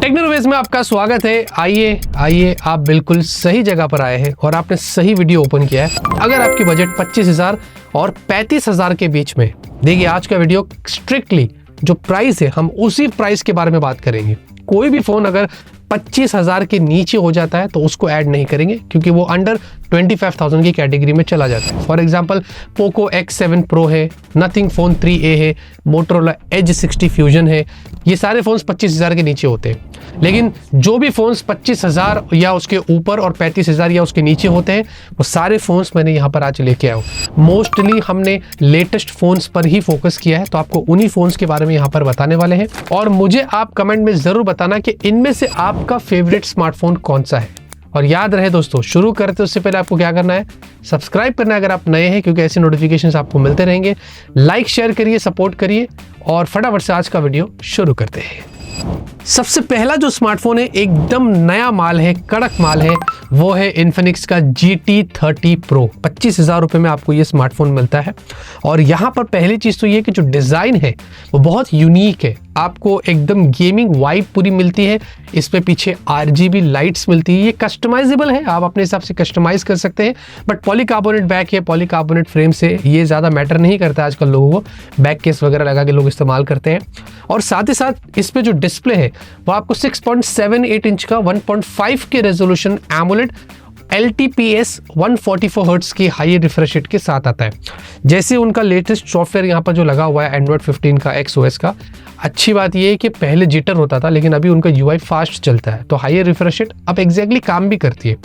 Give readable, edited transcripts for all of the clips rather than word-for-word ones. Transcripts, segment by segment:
Technologies में आपका स्वागत है। आइए आप बिल्कुल सही जगह पर आए हैं और आपने सही वीडियो ओपन किया है। अगर आपकी बजट 25,000 और 35,000 के बीच में, देखिए आज का वीडियो स्ट्रिक्टली जो प्राइस है हम उसी प्राइस के बारे में बात करेंगे। कोई भी फोन अगर 25,000 के नीचे हो जाता है तो उसको ऐड नहीं करेंगे क्योंकि वो अंडर 25,000 की कैटेगरी में चला जाता है। For example Poco X7 Pro है, नथिंग फोन 3A है, मोटोरोला एज 60 फ्यूजन है। ये सारे फोन्स 25,000 के नीचे होते हैं। लेकिन जो भी फोन्स 25,000 या उसके ऊपर और 35,000 या उसके नीचे होते हैं वो सारे फोन्स मैंने यहाँ पर आज लेके आया हूँ। मोस्टली हमने लेटेस्ट फोन्स पर ही फोकस किया है, तो आपको उन्हीं फोन्स के बारे में यहाँ पर बताने वाले हैं। और मुझे आप कमेंट में जरूर बताना कि इनमें से आपका फेवरेट स्मार्टफोन कौन सा है। और याद रहे दोस्तों, शुरू करते उससे पहले आपको क्या करना है, सब्सक्राइब करना है अगर आप नए हैं, क्योंकि ऐसे नोटिफिकेशंस आपको मिलते रहेंगे। लाइक शेयर करिए, सपोर्ट करिए और फटाफट से आज का वीडियो शुरू करते हैं। सबसे पहला जो स्मार्टफोन है एकदम नया माल है, कड़क माल है, वो है इन्फिनिक्स का GT30 Pro। 25,000 रुपये में आपको ये स्मार्टफोन मिलता है। और यहाँ पर पहली चीज़ तो ये कि जो डिज़ाइन है वो बहुत यूनिक है। आपको एकदम गेमिंग वाइब पूरी मिलती है। इस पे पीछे RGB लाइट्स मिलती है। ये कस्टमाइजेबल है, आप अपने हिसाब से कस्टमाइज कर सकते हैं। बट पॉलीकार्बोनेट बैक है, पॉलीकार्बोनेट फ्रेम से ये ज़्यादा मैटर नहीं करता है। आजकल लोगों को बैक केस वगैरह लगा के लोग इस्तेमाल करते हैं। और साथ ही साथ इस पे जो डिस्प्ले है वो आपको 6.78 इंच का 1.5 के रेजोल्यूशन एमोलेड LTPS 144 हर्ट्ज की हाई रिफ्रेश रेट के साथ आता है। जैसे उनका लेटेस्ट सॉफ्टवेयर यहाँ पर जो लगा हुआ है एंड्रॉइड 15 का XOS का, अच्छी बात ये है कि पहले जिटर होता था लेकिन अभी उनका UI फास्ट चलता है, तो हाई रिफ्रेश रेट अब एग्जैक्टली काम भी करती है।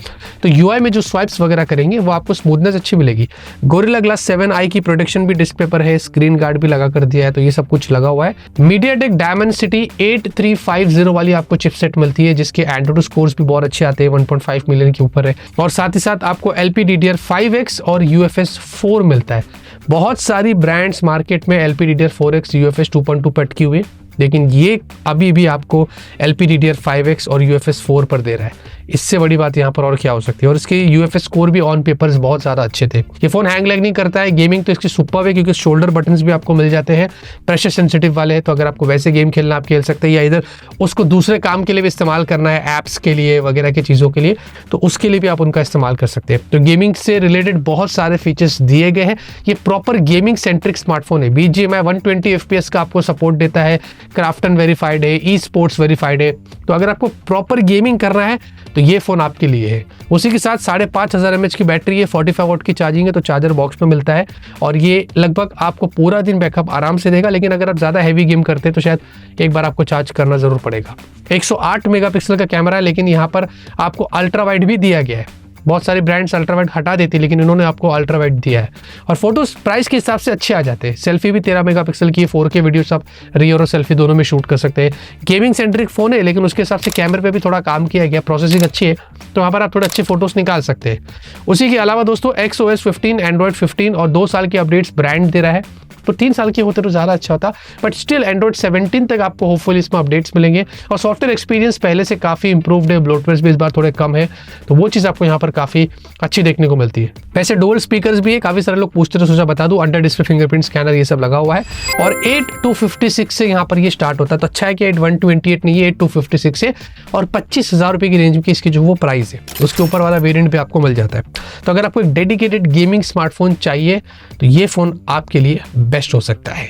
तो UI में जो स्वाइप्स वगैरह करेंगे वो आपको स्मूथनेस अच्छी मिलेगी। गोरिल्ला ग्लास 7i की प्रोटेक्शन भी डिस्प्ले पर है, स्क्रीन गार्ड भी लगा कर दिया है, तो ये सब कुछ लगा हुआ है। MediaTek Dimensity 8350 वाली आपको चिपसेट मिलती है, जिसके एंड्रॉइड स्कोर्स भी बहुत अच्छे आते हैं, 1.5 मिलियन के ऊपर है। और साथ ही साथ आपको LPDDR5X और UFS 4 मिलता है। बहुत सारी ब्रांड्स मार्केट में LPDDR4X UFS 2.2 पर अटकी हुई, लेकिन ये अभी भी आपको LPDDR5X और UFS 4 पर दे रहा है। इससे बड़ी बात यहाँ पर और क्या हो सकती है। और इसके UFS स्कोर भी ऑन पेपर्स बहुत ज़्यादा अच्छे थे। ये फ़ोन हैंग लैग नहीं करता है। गेमिंग तो इसकी सुपर्ब है क्योंकि शोल्डर बटन्स भी आपको मिल जाते हैं, प्रेशर सेंसिटिव वाले हैं। तो अगर आपको वैसे गेम खेलना आप खेल सकते हैं, या इधर उसको दूसरे काम के लिए भी इस्तेमाल करना है, ऐप्स के लिए वगैरह की चीज़ों के लिए, तो उसके लिए भी आप उनका इस्तेमाल कर सकते हैं। तो गेमिंग से रिलेटेड बहुत सारे फीचर्स दिए गए हैं। ये प्रॉपर गेमिंग सेंट्रिक स्मार्टफोन है। BGMI 120 FPS का आपको सपोर्ट देता है, क्राफ्टन वेरीफाइड है, ई स्पोर्ट्स वेरीफाइड है। तो अगर आपको प्रॉपर गेमिंग करना है तो ये फ़ोन आपके लिए है। उसी के साथ 5,500 mAh की बैटरी है, 45 वाट की चार्जिंग है, तो चार्जर बॉक्स में मिलता है। और ये लगभग आपको पूरा दिन बैकअप आराम से देगा। लेकिन अगर आप ज़्यादा हैवी गेम करते हैं तो शायद एक बार आपको चार्ज करना ज़रूर पड़ेगा। 108 मेगापिक्सल का कैमरा है, लेकिन यहाँ पर आपको अल्ट्रा वाइड भी दिया गया है। बहुत सारी ब्रांड्स अल्ट्रा वाइड हटा देती है, लेकिन इन्होंने आपको अल्ट्रा वाइड दिया है। और फोटोज प्राइस के हिसाब से अच्छे आ जाते हैं। सेल्फी भी 13 मेगापिक्सल की 4K वीडियोस आप रियर और सेल्फी दोनों में शूट कर सकते हैं। गेमिंग सेंट्रिक फोन है, लेकिन उसके हिसाब से कैमरे पे भी थोड़ा काम किया गया, प्रोसेसिंग अच्छी है, तो वहाँ पर आप थोड़े अच्छे फोटोज निकाल सकते हैं। उसी के अलावा दोस्तों XOS 15, एंड्रॉइड 15 और 2 साल की अपडेट्स ब्रांड दे रहा है। तो 3 साल के होते तो ज़्यादा अच्छा होता, बट स्टिल एंड्रॉइड 17 तक आपको होपफुली इसमें अपडेट्स मिलेंगे। और सॉफ्टवेयर एक्सपीरियंस पहले से काफ़ी इंप्रूव्ड है, ब्लोटवेयर भी इस बार थोड़े कम है, तो वो चीज़ आपको यहाँ पर काफ़ी अच्छी देखने को मिलती है। वैसे डुअल स्पीकर्स भी है, काफ़ी सारे लोग पूछते थे, सोचा बता दूं, अंडर डिस्प्ले फिंगरप्रिंट स्कैनर ये सब लगा हुआ है। और 8256 से यहाँ पर ये स्टार्ट होता है, तो अच्छा है कि 8128 नहीं है, 8256 है। और 25,000 रुपये की रेंज की इसकी जो वो प्राइस है, उसके ऊपर वाला वेरिएंट भी आपको मिल जाता है। तो अगर आपको एक डेडिकेटेड गेमिंग स्मार्टफोन चाहिए तो ये फ़ोन आपके लिए बेस्ट हो सकता है।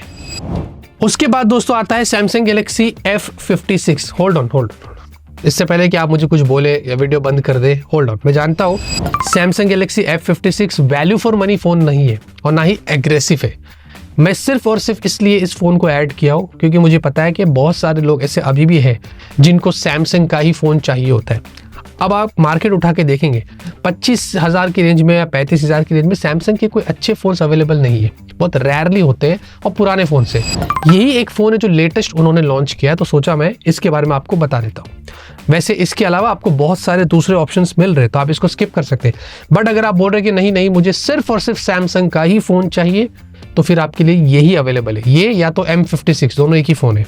उसके बाद दोस्तों आता है Samsung Galaxy F56। Hold on, इससे पहले कि आप मुझे कुछ बोले या वीडियो बंद कर दे, होल्ड ऑन। मैं जानता हूँ Samsung Galaxy F56 value for money phone नहीं है और ना ही एग्रेसिव है। मैं सिर्फ और सिर्फ इसलिए इस फ़ोन को ऐड किया हो क्योंकि मुझे पता है कि बहुत सारे लोग ऐसे अभी भी हैं जिनको सैमसंग का ही फ़ोन चाहिए होता है। अब आप मार्केट उठा के देखेंगे 25,000 की रेंज में या 35,000 की रेंज में सैमसंग के कोई अच्छे फ़ोन्स अवेलेबल नहीं है, बहुत रेयरली होते हैं और पुराने फ़ोन से। यही एक फ़ोन है जो लेटेस्ट उन्होंने लॉन्च किया है, तो सोचा मैं इसके बारे में आपको बता देता हूँ। वैसे इसके अलावा आपको बहुत सारे दूसरे ऑप्शंस मिल रहे हैं, तो आप इसको स्किप कर सकते हैं। बट अगर आप बोल रहे हैं कि नहीं मुझे सिर्फ और सिर्फ सैमसंग का ही फ़ोन चाहिए, तो फिर आपके लिए यही अवेलेबल है, ये या तो M56, दोनों एक ही फ़ोन है।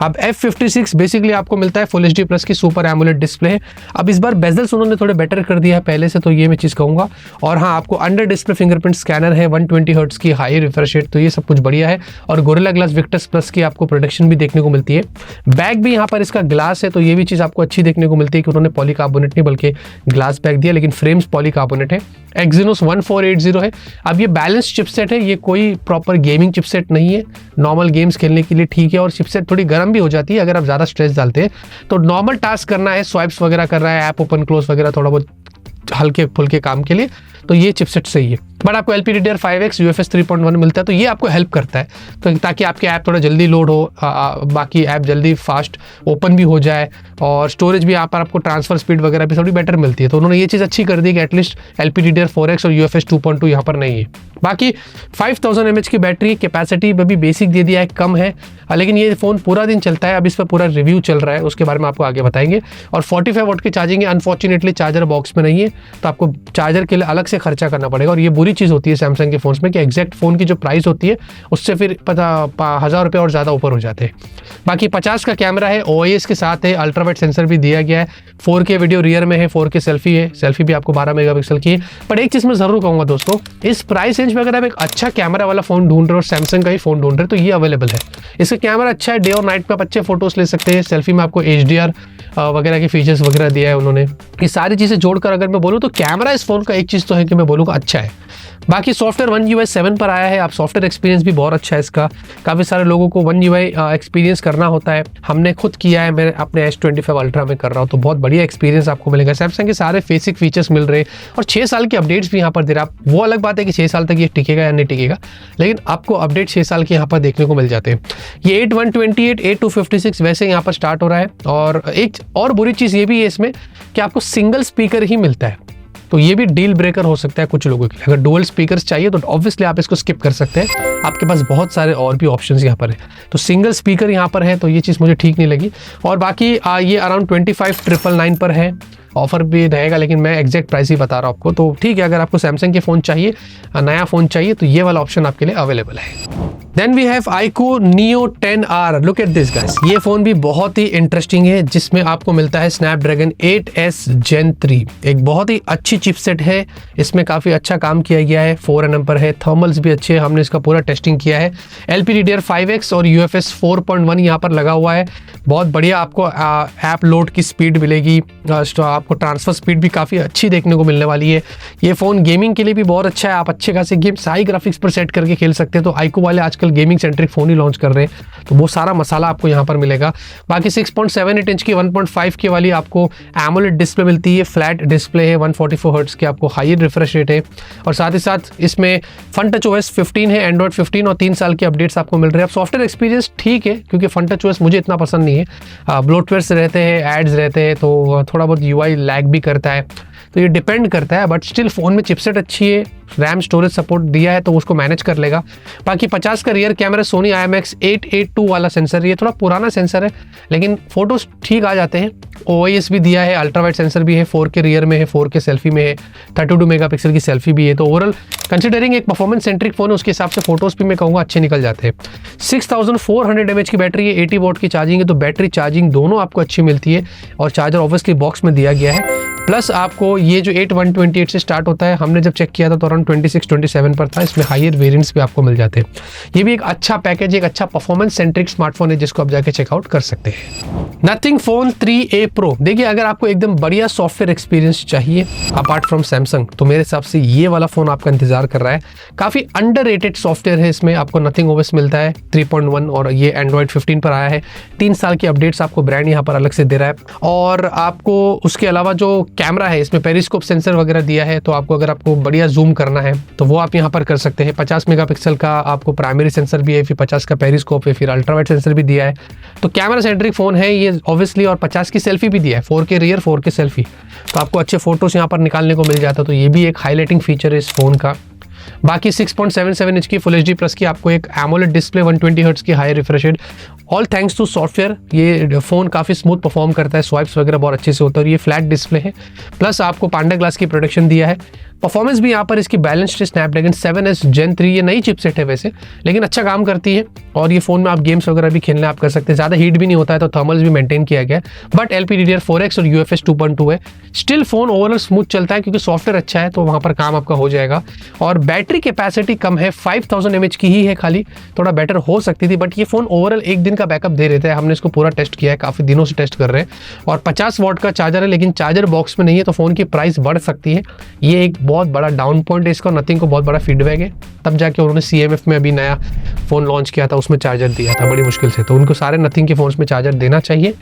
अब F56 बेसिकली आपको मिलता है फुल HD प्लस की सुपर एमोलेड डिस्प्ले है। अब इस बार बेजल्स उन्होंने थोड़े बेटर कर दिया है पहले से, तो ये मैं चीज़ कहूँगा। और हाँ, आपको अंडर डिस्प्ले फिंगरप्रिंट स्कैनर है, 120 हर्ट्ज की हाई रिफ्रेश रेट, तो ये सब कुछ बढ़िया है। और गोरिल्ला ग्लास विक्टस प्लस की आपको प्रोटेक्शन भी देखने को मिलती है। बैग भी यहाँ पर इसका ग्लास है, तो ये भी चीज़ आपको अच्छी देखने को मिलती है कि उन्होंने पॉलीकार्बोनेट नहीं बल्कि ग्लास बैग दिया, लेकिन फ्रेम्स पॉलीकार्बोनेट है। Exynos 1480 है। अब ये बैलेंस चिपसेट है, ये कोई प्रॉपर गेमिंग चिपसेट नहीं है, नॉर्मल गेम्स खेलने के लिए ठीक है। और चिपसेट थोड़ी गर्म भी हो जाती है अगर आप ज़्यादा स्ट्रेस डालते हैं, तो नॉर्मल टास्क करना है, स्वाइप्स वगैरह कर रहा है, ऐप ओपन क्लोज वगैरह थोड़ा बहुत हल्के फुल्के काम के लिए, तो ये चिपसेट सही है। बट आपको LPDDR5X UFS 3.1 मिलता है, तो ये आपको हेल्प करता है, तो ताकि आपके ऐप थोड़ा जल्दी लोड हो, बाकी ऐप जल्दी फास्ट ओपन भी हो जाए। और स्टोरेज भी यहाँ पर आपको ट्रांसफर स्पीड वगैरह भी थोड़ी बेटर मिलती है, तो उन्होंने ये चीज़ अच्छी कर दी कि एटलीस्ट LPDDR4X और UFS 2.2 यहाँ पर नहीं है। बाकी 5000 mAh की बैटरी कैपेसिटी भी बेसिक दे दिया है, कम है, लेकिन ये फ़ोन पूरा दिन चलता है। अब इस पर पूरा रिव्यू चल रहा है, उसके बारे में आपको आगे बताएंगे। और 45 वाट की चार्जिंग है, अनफॉर्चुनेटली चार्जर बॉक्स में नहीं है, तो आपको चार्जर के लिए अलग से खर्चा करना पड़ेगा। और ये बुरी चीज़ होती है सैमसंग के फ़ोन्स में कि एग्जैक्ट फ़ोन की जो प्राइस होती है उससे फिर 1000 रुपये और ज़्यादा ऊपर हो जाते हैं। बाकी 50 का कैमरा है, OIS के साथ है, अल्ट्रा वाइड सेंसर भी दिया गया है, 4K वीडियो रियर में है, 4K सेल्फी है, सेल्फी भी आपको 12 मेगापिक्सल की है। पर एक चीज़ मैं ज़रूर कहूँगा दोस्तों, इस प्राइस रेंज में अगर आप एक अच्छा कैमरा वाला फ़ोन ढूंढ रहे हो और सैमसंग का ही फ़ोन ढूंढ रहे हो, तो ये अवेलेबल है। इसका कैमरा अच्छा है, डे और नाइट में आप अच्छे फोटोज़ ले सकते हैं। सेल्फी में आपको HDR वगैरह के फीचर्स वगैरह दिया है उन्होंने। ये सारी चीज़ें जोड़कर अगर मैं बोलूँ तो कैमरा इस फ़ोन का एक चीज़ तो है कि मैं बोलूँगा अच्छा है। बाकी सॉफ्टवेयर One UI 7 पर आया है। आप सॉफ्टवेयर एक्सपीरियंस भी बहुत अच्छा है इसका। काफ़ी सारे लोगों को One UI एक्सपीरियंस करना होता है, हमने खुद किया है, मैं अपने S25 अल्ट्रा में कर रहा हूँ, तो बहुत बढ़िया एक्सपीरियंस आपको मिलेगा। सैमसंग के सारे बेसिक फीचर्स मिल रहे हैं और 6 साल के अपडेट्स भी यहाँ पर दे रहा है। वो अलग बात है कि 6 साल तक ये टिकेगा या नहीं टिकेगा, लेकिन आपको अपडेट 6 साल के यहाँ पर देखने को मिल जाते हैं। ये 8128, 8256 वैसे यहाँ पर स्टार्ट हो रहा है। और एक और बुरी चीज़ ये भी है इसमें कि आपको सिंगल स्पीकर ही मिलता है, तो ये भी डील ब्रेकर हो सकता है कुछ लोगों के लिए। अगर डुअल स्पीकर्स चाहिए तो ऑब्वियसली आप इसको स्किप कर सकते हैं, आपके पास बहुत सारे और भी ऑप्शंस यहाँ पर है। तो सिंगल स्पीकर यहाँ पर है, तो ये चीज़ मुझे ठीक नहीं लगी। और बाकी ये अराउंड 25,999 पर है, ऑफर भी रहेगा, लेकिन मैं एग्जैक्ट प्राइस ही बता रहा हूँ आपको। तो ठीक है, अगर आपको सैमसंग के फ़ोन चाहिए, नया फ़ोन चाहिए, तो ये वाला ऑप्शन आपके लिए अवेलेबल है। Then we have iQOO Neo 10R। Look at this guys, ये फ़ोन भी बहुत ही इंटरेस्टिंग है, जिसमें आपको मिलता है स्नैपड्रैगन 8S Gen 3। एक बहुत ही अच्छी चिपसेट है, इसमें काफ़ी अच्छा काम किया गया है, 4nm पर है, थर्मल्स भी अच्छे हैं, हमने इसका पूरा टेस्टिंग किया है। LPDDR5X और UFS 4.1 यहाँ पर लगा हुआ है। बहुत बढ़िया आपको ऐप लोड की स्पीड मिलेगी, आपको ट्रांसफर स्पीड भी काफ़ी अच्छी देखने को मिलने वाली है। ये फ़ोन गेमिंग के लिए भी बहुत अच्छा है, आप अच्छे खासे गेम्स हाई ग्राफिक्स पर सेट करके खेल सकते हैं। तो iQOO वाले आजकल गेमिंग सेंट्रिक फ़ोन ही लॉन्च कर रहे हैं, तो वो सारा मसाला आपको यहाँ पर मिलेगा। बाकी 6.78 इंच की 1.5K वाली आपको एमोलेड डिस्प्ले मिलती है, फ्लैट डिस्प्ले है, 144 हर्ट्ज की आपको हाई रिफ्रेश रेट है। और साथ ही साथ इसमें FunTouchOS 15 है, Android 15 और 3 साल के अपडेट्स आपको मिल रहे हैं। अब सॉफ्टवेयर एक्सपीरियंस ठीक है, क्योंकि FunTouchOS मुझे इतना पसंद नहीं है, ब्लोटवेयर्स रहते हैं, एड्स रहते हैं, तो थोड़ा बहुत UI लैग भी करता है, तो ये डिपेंड करता है। बट स्टिल फ़ोन में चिपसेट अच्छी है, रैम स्टोरेज सपोर्ट दिया है, तो उसको मैनेज कर लेगा। बाकी 50 का रियर कैमरा, सोनी IMX 882 वाला सेंसर, ये थोड़ा पुराना सेंसर है, लेकिन फोटोज ठीक आ जाते हैं। OIS भी दिया है, अल्ट्रा वाइड सेंसर भी है, 4K रियर में है, 4K सेल्फी में है, 32 मेगापिक्सल की सेल्फी भी है। तो ओवरऑल कंसिडरिंग एक परफॉर्मेंस सेंट्रिक फोन है, उसके हिसाब से फोटोज भी मैं कहूँगा अच्छे निकल जाते हैं। 6400 mAh की बैटरी है, 80 वॉट की चार्जिंग है, तो बैटरी चार्जिंग दोनों आपको अच्छी मिलती है। और चार्जर ऑब्वियसली बॉक्स में दिया गया है। प्लस आपको ये जो 8128 से स्टार्ट होता है, हमने जब चेक किया था तो अराउंड 26-27 पर था, इसमें हायर वेरिएंट्स भी आपको मिल जाते हैं। ये भी एक अच्छा पैकेज, एक अच्छा परफॉर्मेंस सेंट्रिक स्मार्टफोन है, जिसको आप जाके चेकआउट कर सकते हैं। Nothing phone 3A Pro। देखिए, अगर आपको एकदम बढ़िया सॉफ्टवेयर एक्सपीरियंस चाहिए अपार्ट फ्रॉम सैमसंग, तो मेरे हिसाब से ये वाला फ़ोन आपका इंतजार कर रहा है। काफ़ी अंडररेटेड सॉफ्टवेयर है, इसमें आपको नथिंग OS मिलता है 3.1 और ये Android 15 पर आया है। 3 साल की अपडेट्स आपको ब्रांड यहाँ पर अलग से दे रहा है। और आपको उसके अलावा जो कैमरा है, इसमें पेरिस्कोप सेंसर वगैरह दिया है, तो आपको अगर आपको बढ़िया जूम करना है तो वो आप यहाँ पर कर सकते हैं। 50 मेगापिक्सल का आपको प्राइमरी सेंसर भी है, फिर 50 का पेरिस्कोप है, फिर अल्ट्रा वाइड सेंसर भी दिया है। तो कैमरा सेंट्रिक फ़ोन है ये ऑब्वियसली। और 50 की सेल्फी भी दिया है, 4K रियर, 4K सेल्फी, तो आपको अच्छे फोटोज यहाँ पर निकालने को मिल जाता है। तो ये भी एक हाईलाइटिंग फीचर है इस फोन का। बाकी 6.77 इंच की फुल HD प्लस की आपको एक एमोलेड डिस्प्ले, 120 हर्ट्ज की high refresh rate, all thanks to software. ये फ़ोन काफ़ी स्मूथ परफॉर्म करता है, स्वाइप्स वगैरह बहुत अच्छे से होता है। और ये फ्लैट डिस्प्ले है, प्लस आपको पांडा ग्लास की प्रोटेक्शन दिया है। परफॉर्मेंस भी यहाँ पर इसकी बैलेंस्ड है, स्नैपड्रैगन 7S Gen 3, ये नई चिपसेट है वैसे, लेकिन अच्छा काम करती है। और ये फ़ोन में आप गेम्स वगैरह भी खेलना आप कर सकते हैं, ज़्यादा हीट भी नहीं होता है, तो थर्मल्स भी मेंटेन किया गया है। बट LPDDR4X और UFS 2.2 है। स्टिल फ़ोन ओवरऑल स्मूथ चलता है क्योंकि सॉफ्टवेयर अच्छा है, तो वहाँ पर काम आपका हो जाएगा। और बैटरी कैपेसिटी कम है, 5000 mAh की ही है खाली, थोड़ा बेटर हो सकती थी, बट ये फ़ोन ओवरऑल एक दिन का बैकअप दे रहे थे। हमने इसको पूरा टेस्ट किया है, काफ़ी दिनों से टेस्ट कर रहे हैं। और 50 वाट का चार्जर है, लेकिन चार्जर बॉक्स में नहीं है, तो फ़ोन की प्राइस बढ़ सकती है। ये एक बहुत बड़ा डाउन पॉइंट है इसका। नथिंग को बहुत बड़ा फीडबैक है, तब जाके उन्होंने CMF में अभी नया फ़ोन लॉन्च किया था, उसमें चार्जर दिया था बड़ी मुश्किल से, तो उनको सारे नथिंग के फ़ोन्स में चार्जर देना चाहिए।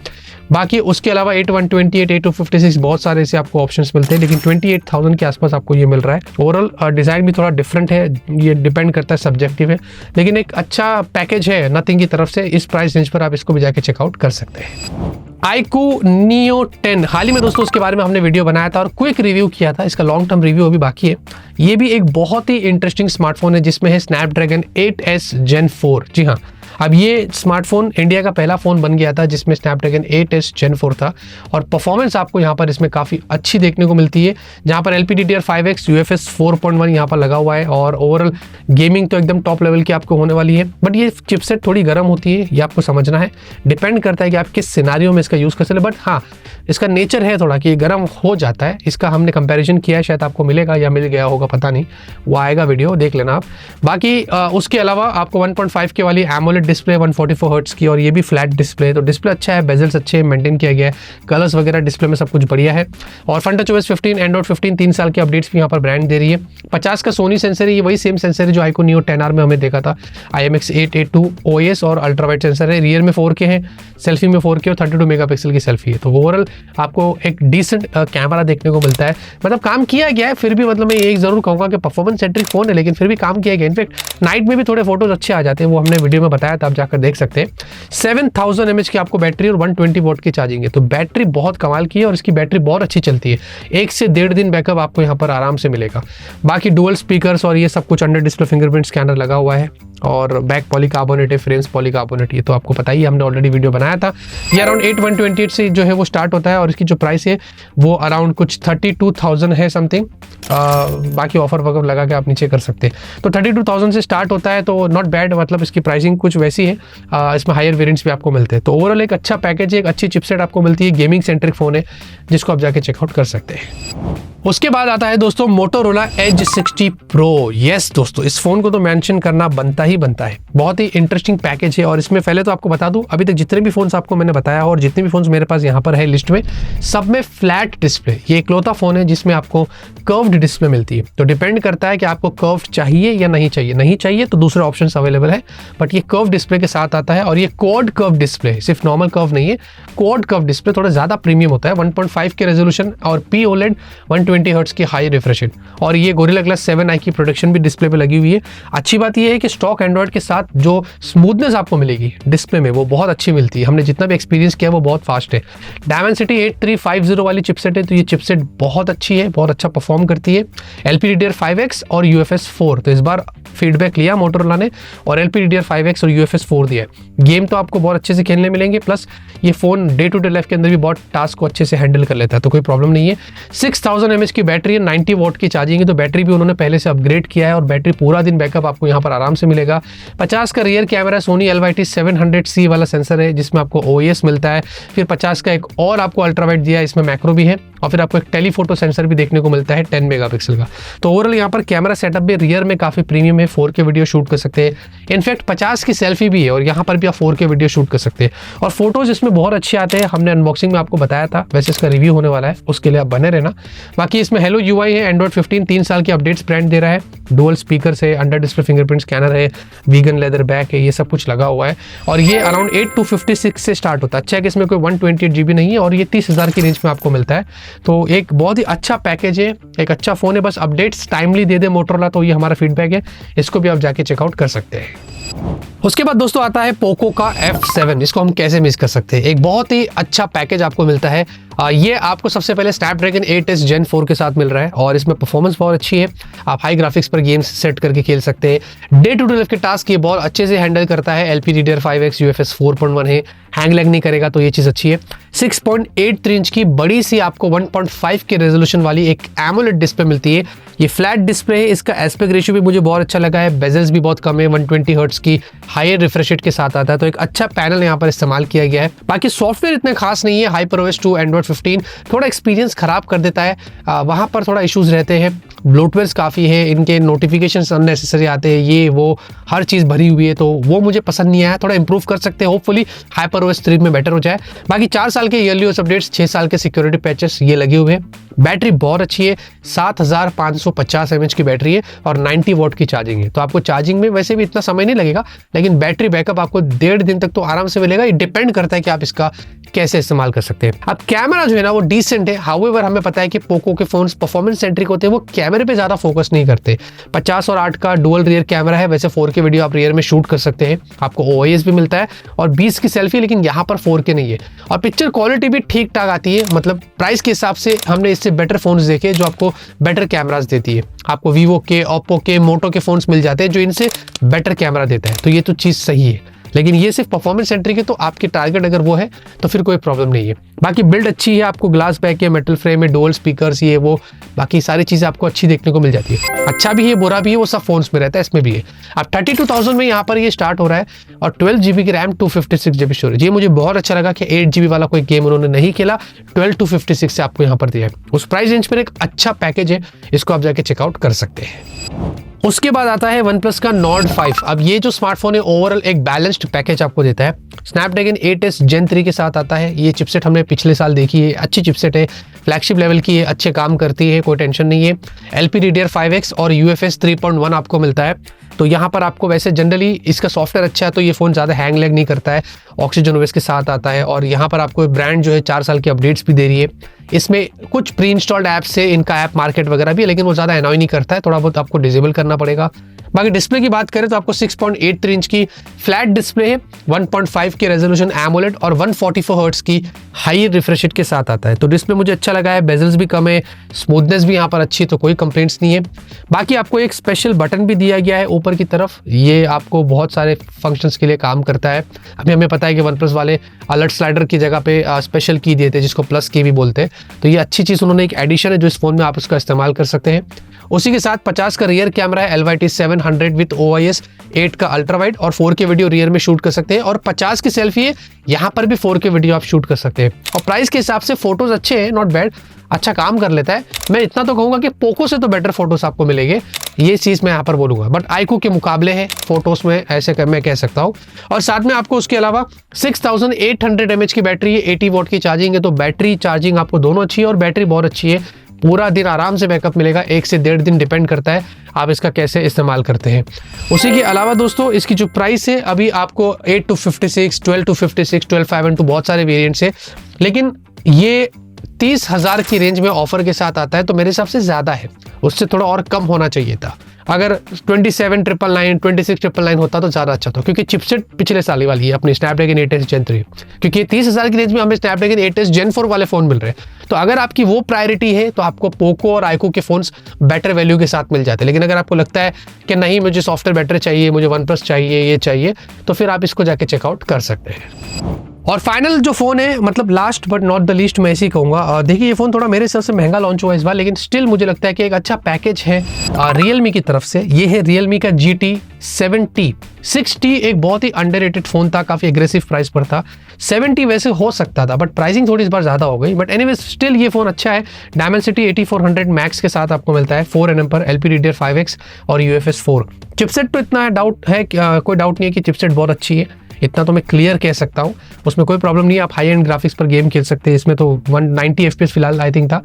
बाकी उसके अलावा 8128, 8256 बहुत सारे ऐसे आपको ऑप्शंस मिलते हैं, लेकिन 28,000 के आसपास आपको ये मिल रहा है। ओवरऑल डिज़ाइन भी थोड़ा डिफरेंट है, ये डिपेंड करता है, सब्जेक्टिव है, लेकिन एक अच्छा पैकेज है नथिंग की तरफ से। इस प्राइस रेंज पर आप इसको भी जाके चेकआउट कर सकते हैं। iQOO Neo 10, हाल ही में दोस्तों उसके बारे में हमने वीडियो बनाया था और क्विक रिव्यू किया था। इसका लॉन्ग टर्म रिव्यू अभी बाकी है। ये भी एक बहुत ही इंटरेस्टिंग स्मार्टफोन है जिसमें है स्नैपड्रैगन 8S Gen 4। जी हाँ, अब ये स्मार्टफोन इंडिया का पहला फ़ोन बन गया था जिसमें स्नैपड्रैगन 8S Gen 4 था। और परफॉर्मेंस आपको यहाँ पर इसमें काफ़ी अच्छी देखने को मिलती है, जहाँ पर LPDDR5X UFS 4.1 यहाँ पर लगा हुआ है। और ओवरऑल गेमिंग तो एकदम टॉप लेवल की आपको होने वाली है। बट ये चिपसेट थोड़ी गर्म होती है, ये आपको समझना है, डिपेंड करता है कि आप किस सिनारियो में इसका यूज़ कर सकते। बट हाँ, इसका नेचर है थोड़ा कि गर्म हो जाता है। इसका हमने कंपैरिजन किया है, शायद आपको मिलेगा या मिल गया होगा, पता नहीं, वो आएगा वीडियो, देख लेना आप। बाकी उसके अलावा आपको 1.5 के वाली एमोलेड डिस्प्ले 144 हर्ट्ज की, और ये भी फ्लैट डिस्प्ले, तो डिस्प्ले अच्छा है, बेजल्स अच्छे हैं, मेंटेन किया गया है, कलर्स वगैरह डिस्प्ले में सब कुछ बढ़िया है। और FunTouchOS 15, Android 15 3 साल के अपडेट्स भी यहाँ पर ब्रांड दे रही है। 50 का सोनी सेंसर है, ये वही सेम सेंसर है जो iQOO Neo 10R में हमें देखा था। IMX882 OIS और अल्ट्रा वाइड सेंसर है। रियर में 4K है, सेल्फी में 4K और 32 मेगापिक्सल की सेल्फी है। तो ओवरऑल आपको एक डिसेंट कैमरा देखने को मिलता है। मतलब काम किया गया है, फिर भी मतलब मैं एक जरूर कहूँगा कि परफॉर्मेंस सेंट्रिक फोन है, लेकिन फिर भी काम किया गया। इनफैक्ट नाइट में भी थोड़े फोटोज अच्छे आ जाते हैं, वो हमने वीडियो में बताया था, आप जाकर देख सकते हैं। 7000 mAh की आपको बैटरी और 120 वॉट की चार्जिंग है, तो बैटरी बहुत कमाल की है और इसकी बैटरी बहुत अच्छी चलती है। 1 से 1.5 दिन बैकअप आपको यहाँ पर आराम से मिलेगा। बाकी डुअल स्पीकर्स और ये सब कुछ, अंडर डिस्प्ले फिंगरप्रिंट स्कैनर लगा हुआ है, और बैक पॉलीकार्बोनेट है, फ्रेम्स पॉलीकार्बोनेट, ये तो आपको पता ही, हमने ऑलरेडी वीडियो बनाया था। ये अराउंड 8128 से जो है वो स्टार्ट होता है, और इसकी जो प्राइस है वो अराउंड कुछ 32,000 है समथिंग। बाकी ऑफर वगैरह लगा के आप नीचे कर सकते हैं। तो 32,000 से स्टार्ट होता है, तो नॉट बैड, मतलब इसकी प्राइसिंग कुछ वैसी है। इसमें हायर वेरिएंट्स भी आपको मिलते हैं। तो ओवरऑल एक अच्छा पैकेज है, एक अच्छी चिपसेट आपको मिलती है, गेमिंग सेंट्रिक फोन है जिसको आप जाके चेकआउट कर सकते हैं। उसके बाद आता है दोस्तों Motorola Edge 60 Pro। यस दोस्तों, इस फोन को तो मेंशन करना बनता ही बनता है, बहुत ही इंटरेस्टिंग पैकेज है। और इसमें पहले तो आपको बता दूं, अभी तक जितने भी फोन्स आपको मैंने बताया और जितने भी फोन्स मेरे पास यहाँ पर है लिस्ट में, सब में फ्लैट डिस्प्ले। ये इकलौता फोन है जिसमें आपको कर्व्ड डिस्प्ले मिलती है। तो डिपेंड करता है कि आपको कर्व्ड चाहिए या नहीं चाहिए। नहीं चाहिए तो दूसरे ऑप्शन अवेलेबल है, बट ये कर्व डिस्प्ले के साथ आता है। और ये क्वाड कर्व डिस्प्ले, सिर्फ नॉर्मल कर्व नहीं है, क्वाड कर्व डिस्प्ले थोड़ा ज्यादा प्रीमियम होता है। 1.5 के रेजोल्यूशन और POLED 120 हर्ट्ज की हाई रिफ्रेश रेट, और ये गोरिल्ला ग्लास 7i की प्रोडक्शन भी डिस्प्ले पे लगी हुई है। अच्छी बात ये है कि स्टॉक एंड्रॉइड के साथ जो स्मूथनेस आपको मिलेगी डिस्प्ले में वो बहुत अच्छी मिलती है। हमने जितना भी एक्सपीरियंस किया वो बहुत फास्ट है। Dimensity 8350 वाली चिपसेट है, तो ये चिपसेट बहुत अच्छी है, बहुत अच्छा परफॉर्म करती है। LPDDR5X और UFS 4, तो इस बार फीडबैक लिया मोटोरोला ने और LPDDR5X और UFS 4 दिया है। गेम तो आपको बहुत अच्छे से खेलने मिलेंगे, प्लस ये phone day to day life के अंदर भी बहुत टास्क को अच्छे से हैंडल कर लेता है, तो कोई प्रॉब्लम नहीं है। 6000 mAh की बैटरी है, 90 वॉट की चार्जिंग है, तो बैटरी भी उन्होंने पहले से अपग्रेड किया है और बैटरी पूरा दिन बैकअप आपको यहाँ पर आराम से मिलेगा। 50 का rear camera, Soni LYT 700C वाला सेंसर है जिसमें आपको OIS मिलता है। फिर 50 का एक और आपको अल्ट्रा वाइड दिया है, इसमें मैक्रो भी है, और फिर आपको एक टेलीफोटो सेंसर भी देखने को मिलता है 10 मेगापिक्सल का। तो ओवरऑल यहाँ पर कैमरा सेटअप भी रियर में काफी प्रीमियम है, 4K वीडियो शूट कर सकते हैं। इनफैक्ट 50 की सेल्फी भी है और यहाँ पर भी आप 4K वीडियो शूट कर सकते हैं, और फोटोज इसमें बहुत अच्छे आते हैं। हमने अनबॉक्सिंग में आपको बताया था, वैसे इसका रिव्यू होने वाला है, उसके लिए आप बने रहना। बाकी इसमें हेलो UI है, एंड्रॉइड 15 3 साल की अपडेट्स ब्रांड दे रहा है, डुअल स्पीकर है, अंडर डिस्प्ले फिंगरप्रिंट स्कैनर है, वीगन लेदर बैक है, ये सब कुछ लगा हुआ है। और ये अराउंड 8256 से स्टार्ट होता है। अच्छा है कि इसमें कोई 128 GB नहीं है, और ये 30,000 की रेंज में आपको मिलता है। तो एक बहुत ही अच्छा पैकेज है, एक अच्छा फोन है, बस अपडेट्स टाइमली दे दे मोटोरोला, तो ये हमारा फीडबैक है, इसको भी आप जाके चेकआउट कर सकते हैं। उसके बाद दोस्तों आता है पोको का F7। इसको हम कैसे मिस कर सकते हैं, एक बहुत ही अच्छा पैकेज आपको मिलता है। ये आपको सबसे पहले स्नैपड्रैगन 8S Gen 4 के साथ मिल रहा है, और इसमें परफॉर्मेंस बहुत अच्छी है। आप हाई ग्राफिक्स पर गेम्स सेट करके खेल सकते हैं। डे टू डे लाइफ के टास्क ये बहुत अच्छे से हैंडल करता है। LPDDR5X UFS 4.1 है, हैंग लैग नहीं करेगा, तो ये चीज़ अच्छी है। 6.83 इंच की बड़ी सी आपको 1.5 के रेजोल्यूशन वाली एक एमोलेड डिस्प्ले मिलती है। ये फ्लैट डिस्प्ले है, इसका एस्पेक्ट रेशियो भी मुझे बहुत अच्छा लगा है, बेजल्स भी बहुत कम है, 120 हर्ट्ज की हायर रिफ्रेश रेट के साथ आता है, तो एक अच्छा पैनल यहाँ पर इस्तेमाल किया गया है। बाकी सॉफ्टवेयर इतने खास नहीं है, HyperOS 2 एंड्रॉइड 15 थोड़ा एक्सपीरियंस खराब कर देता है, वहाँ पर थोड़ा इश्यूज रहते हैं। ब्लोटवेयर्स काफ़ी है, इनके नोटिफिकेशंस अननेसेसरी आते हैं, ये वो हर चीज़ भरी हुई है, तो वो मुझे पसंद नहीं आया, थोड़ा इंप्रूव कर सकते हैं, होपफुली HyperOS 3 में बेटर हो जाए। बाकी 4 साल के ईयरली OS अपडेट्स, 6 साल के सिक्योरिटी पैचेस ये लगे हुए हैं। बैटरी बहुत अच्छी है, 7550 mAh की बैटरी है और 90 वॉट की चार्जिंग है, तो आपको चार्जिंग में वैसे भी इतना समय नहीं लगेगा, लेकिन बैटरी बैकअप आपको 1.5 दिन तक तो आराम से मिलेगा। ये डिपेंड करता है कि आप इसका कैसे इस्तेमाल कर सकते हैं। अब कैमरा जो है ना वो डिसेंट है, हाउएवर हमें पता है कि पोको के फोन्स परफॉर्मेंस सेंट्रिक होते हैं, वो कैमरे पे ज्यादा फोकस नहीं करते। 50 और 8 का डुअल रियर कैमरा है, वैसे 4K वीडियो आप रियर में शूट कर सकते हैं, आपको OIS भी मिलता है और 20 की सेल्फी, लेकिन यहाँ पर 4K नहीं है और पिक्चर क्वालिटी भी ठीक ठाक आती है, मतलब प्राइस के हिसाब से हमने इससे बेटर फोन्स देखे जो आपको बेटर कैमरास देती है। आपको वीवो के, ओप्पो के, मोटो के फोन्स मिल जाते हैं जो इनसे बेटर कैमरा देता है, तो ये तो चीज़ सही है, लेकिन ये सिर्फ परफॉर्मेंस सेंट्रिक है, तो आपकी टारगेट अगर वो है तो फिर कोई प्रॉब्लम नहीं है। बाकी बिल्ड अच्छी है, आपको ग्लास बैक है, मेटल फ्रेम है, डुअल स्पीकर्स, ये वो बाकी सारी चीज़ें आपको अच्छी देखने को मिल जाती है। अच्छा भी है, बुरा भी है, वो सब फोन्स में रहता है, इसमें भी है। अब 32,000 में यहाँ पर ये स्टार्ट हो रहा है और 12 GB की रैम, 256 GB स्टोरेज। ये मुझे बहुत अच्छा लगा कि 8 GB वाला कोई गेम उन्होंने नहीं खेला, 12 256 से आपको यहाँ पर दिया है। उस प्राइस रेंज पर एक अच्छा पैकेज है, इसको आप जाके चेकआउट कर सकते हैं। उसके बाद आता है OnePlus का Nord 5। अब ये जो स्मार्टफोन है ओवरऑल एक बैलेंस्ड पैकेज आपको देता है। Snapdragon 8s Gen 3 के साथ आता है, ये चिपसेट हमने पिछले साल देखी है, अच्छी चिपसेट है, फ्लैगशिप लेवल की है, अच्छे काम करती है, कोई टेंशन नहीं है। LPDDR5X और UFS 3.1 आपको मिलता है, तो यहाँ पर आपको वैसे जनरली इसका सॉफ्टवेयर अच्छा है, तो ये फ़ोन ज़्यादा हैंग लैग नहीं करता है। ऑक्सीजन OS के साथ आता है और यहाँ पर आपको ब्रांड जो है 4 साल की अपडेट्स भी दे रही है। इसमें कुछ प्री इंस्टॉल्ड ऐप्स है, इनका ऐप मार्केट वगैरह भी है, लेकिन वो ज़्यादा एनॉय नहीं करता है, थोड़ा बहुत आपको डिसेबल करना पड़ेगा। बाकी डिस्प्ले की बात करें तो आपको 6.83 इंच की फ्लैट डिस्प्ले है, 1.5 के रेजोल्यूशन एमोलेड और 144 हर्ट्ज की हाई रिफ्रेश रेट के साथ आता है, तो डिस्प्ले मुझे अच्छा लगा है। बेजल्स भी कम है, स्मूथनेस भी यहाँ पर अच्छी है, तो कोई कंप्लेंट्स नहीं है। बाकी आपको एक स्पेशल बटन भी दिया गया है ऊपर की तरफ, ये आपको बहुत सारे फंक्शंस के लिए काम करता है। अभी हमें पता है कि OnePlus वाले अलर्ट स्लाइडर की जगह पे स्पेशल की दिए थे, जिसको प्लस की भी बोलते हैं, तो ये अच्छी चीज़ उन्होंने एक एडिशन है जो इस फोन में आप उसका इस्तेमाल कर सकते हैं। उसी के साथ 50 का रियर कैमरा है, LYT 700 विद OIS 8 का अल्ट्रा वाइड और 4K वीडियो रियर में शूट कर सकते हैं और 50 की सेल्फी है, यहाँ पर भी 4K वीडियो आप शूट कर सकते हैं और प्राइस के हिसाब से फोटोज अच्छे हैं, नॉट बैड, अच्छा काम कर लेता है। मैं इतना तो कहूँगा कि पोको से तो बेटर फोटोज आपको मिलेंगे, ये चीज़ मैं यहाँ पर बोलूँगा, बट iQOO के मुकाबले है फोटोज में, ऐसे मैं कह सकता हूँ। और साथ में आपको उसके अलावा 6800 mAh की बैटरी है, 80 वॉट की चार्जिंग है, तो बैटरी चार्जिंग आपको दोनों अच्छी है और बैटरी बहुत अच्छी है, पूरा दिन आराम से बैकअप मिलेगा, 1 से 1.5 दिन डिपेंड करता है आप इसका कैसे इस्तेमाल करते हैं। उसी के अलावा दोस्तों इसकी जो प्राइस है अभी आपको 8 to 56, 12 to 56, 12,512 बहुत सारे वेरिएंट्स है, लेकिन ये 30,000 की रेंज में ऑफर के साथ आता है, तो मेरे हिसाब से ज़्यादा है, उससे थोड़ा और कम होना चाहिए था। अगर 27,999, 26,999 होता तो ज़्यादा अच्छा था, क्योंकि चिपसेट पिछले साल वाली है अपनी Snapdragon 8s Gen 3, क्योंकि 30,000 की रेंज में हमें Snapdragon 8s Gen 4 वाले फ़ोन मिल रहे हैं। तो अगर आपकी वो प्रायोरिटी है तो आपको पोको और iQOO के फ़ोन्स बेटर वैल्यू के साथ मिल जाते हैं, लेकिन अगर आपको लगता है कि नहीं मुझे सॉफ्टवेयर बेटर चाहिए, मुझे OnePlus चाहिए, ये चाहिए, तो फिर आप इसको जाके चेकआउट कर सकते हैं। और फाइनल जो फ़ोन है, मतलब last but not the least मैं ऐसे ही कहूँगा, देखिए ये फ़ोन थोड़ा मेरे हिसाब से महंगा लॉन्च हुआ इस बार, लेकिन स्टिल मुझे लगता है कि एक अच्छा पैकेज है Realme की तरफ से। ये है Realme का GT 7T। 6T एक बहुत ही अंडररेटेड फ़ोन था, काफ़ी एग्रेसिव प्राइस पर था। 7T वैसे हो सकता था बट प्राइसिंग थोड़ी इस बार ज़्यादा हो गई, बट एनीवे स्टिल ये फ़ोन अच्छा है। Dimensity 8400 मैक्स के साथ आपको मिलता है, 4nm पर LPDDR5X और UFS 4। चिपसेट तो इतना डाउट है, कोई डाउट नहीं है कि चिपसेट बहुत अच्छी है, इतना तो मैं क्लियर कह सकता हूँ, उसमें कोई प्रॉब्लम नहीं है। आप हाई एंड ग्राफिक्स पर गेम खेल सकते हैं, इसमें तो 190 FPS फिलहाल आई थिंक था,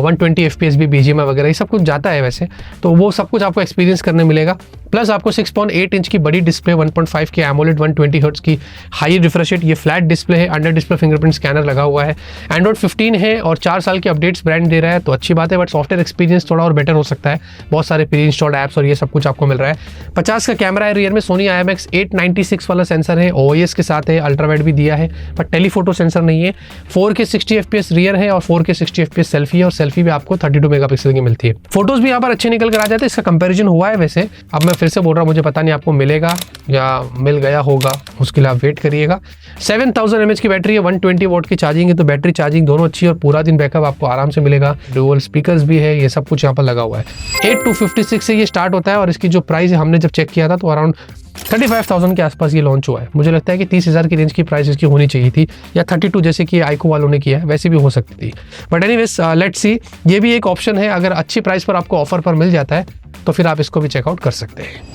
120 FPS भी BGMI वगैरह ये सब कुछ जाता है वैसे, तो वो सब कुछ आपको एक्सपीरियंस करने मिलेगा। प्लस आपको 6.8 इंच की बड़ी डिस्प्ले, 1.5 के एमोलेड, 120 हर्ट्ज की हाई रिफ्रेश रेट, ये फ्लैट डिस्प्ले है, अंडर डिस्प्ले फिंगरप्रिंट स्कैनर लगा हुआ है, एंड्रॉइड 15 है और 4 साल की अपडेट्स ब्रांड दे रहा है, तो अच्छी बात है, बट सॉफ्टवेयर एक्सपीरियंस थोड़ा और बेटर हो सकता है, बहुत सारे प्री इंस्टॉल्ड ऐप्स और ये सब कुछ आपको मिल रहा है। 50 का कैमरा है रियर में, सोनी IMX 896 वाला सेंसर है, है, OIS के साथ है, अल्ट्रा वाइड भी दिया है, पर टेलीफोटो सेंसर नहीं है। 4K 60 FPS रियर है और 4K 60 FPS सेल्फी है, और सेल्फी भी आपको 32 मेगापिक्सल की मिलती है। फोटोज भी यहाँ पर अच्छे निकल कर आ जाते हैं। इसका कंपैरिजन हुआ है वैसे, अब मैं फिर से बोल रहा हूँ, मुझे पता नहीं आपको मिलेगा या मिल गया होगा, उसके लिए आप वेट करिएगा। 7000 mAh की बैटरी है, 120 वॉट की चार्जिंग है, तो बैटरी चार्जिंग दोनों अच्छी है और पूरा दिन बैकअप आपको आराम से मिलेगा। डुअल स्पीकर्स भी है, ये सब कुछ यहाँ पर लगा हुआ है। 8256 से ये स्टार्ट होता है और इसकी जो प्राइस है, हमने जब चेक किया था तो अराउंड 35,000 के आसपास ये लॉन्च हुआ है। मुझे लगता है कि 30,000 की रेंज की प्राइस इसकी होनी चाहिए थी, या 32 जैसे कि आईको वालों ने किया है वैसे भी हो सकती थी। बट एनीवेज लेट्स सी, ये भी एक ऑप्शन है। अगर अच्छी प्राइस पर आपको ऑफर पर मिल जाता है तो फिर आप इसको भी चेकआउट कर सकते हैं।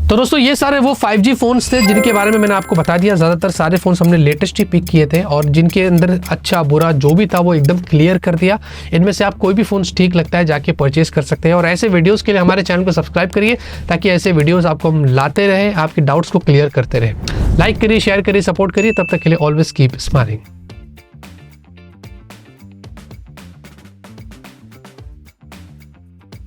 तो दोस्तों ये सारे वो 5G फोन्स थे जिनके बारे में मैंने आपको बता दिया। ज़्यादातर सारे फोन्स हमने लेटेस्ट ही पिक किए थे और जिनके अंदर अच्छा बुरा जो भी था वो एकदम क्लियर कर दिया। इनमें से आप कोई भी फोन्स ठीक लगता है जाके परचेज कर सकते हैं, और ऐसे वीडियोस के लिए हमारे चैनल को सब्सक्राइब करिए ताकि ऐसे वीडियोस आपको हम लाते रहें, आपके डाउट्स को क्लियर करते रहें। लाइक करिए, शेयर करिए, सपोर्ट करिए। तब तक के लिए ऑलवेज कीप स्माइलिंग।